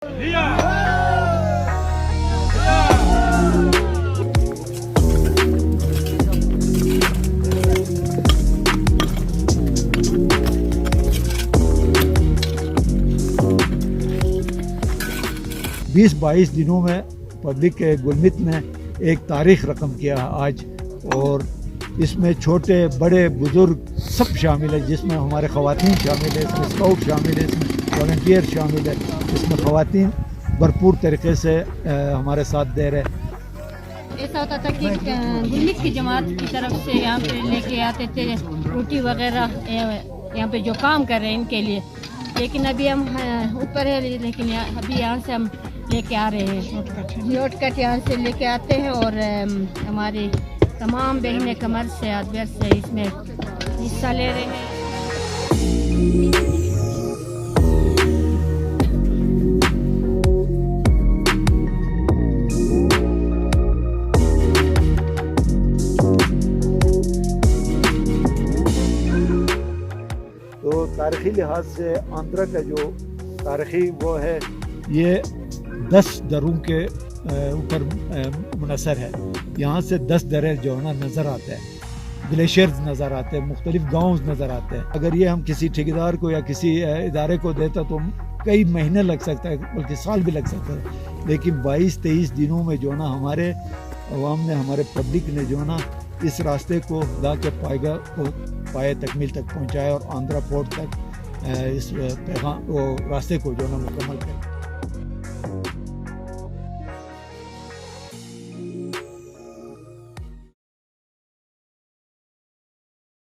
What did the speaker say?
20-22 दिनों में पब्लिक के गुलमित ने एक तारीख रकम किया आज, और इसमें छोटे बड़े बुजुर्ग सब शामिल है, जिसमें हमारे ख़वातीन शामिल है, इसमें स्काउट शामिल है, इसमें वॉलंटियर शामिल है, इसमें ख़वातीन भरपूर तरीके से हमारे साथ दे रहे। ऐसा होता था कि गुलमित की जमात की तरफ से यहाँ पे लेके आते थे रोटी वगैरह, यहाँ पे जो काम कर रहे हैं इनके लिए, लेकिन अभी हम ऊपर है, लेकिन अभी यहाँ से हम लेके आ रहे हैं शॉर्टकट यहाँ से लेके आते हैं, और हमारी तमाम बहनें कमर से अदबर से इसमें हिस्सा ले रहे हैं। तो तारीख़ी लिहाज से आंध्रा का जो तारीख़ी वो है, ये 10 दरों के ऊपर मुनसर है। यहाँ से 10 दरे जो है ना नज़र आते हैं, ग्लेशियर्स नज़र आते हैं, मुख्तलिफ गाँव नज़र आते हैं। अगर ये हम किसी ठेकेदार को या किसी इदारे को देता तो कई महीने लग सकता है, बल्कि साल भी लग सकता है, लेकिन 22-23 दिनों में जो ना हमारे अवाम ने, हमारे पब्लिक ने जो ना इस रास्ते को खुदा के पायगा को पाए तकमील तक पहुँचाया, और आंध्रा पोर्ट तक इस पैगाम रास्ते को जो ना मुकम्मल किया।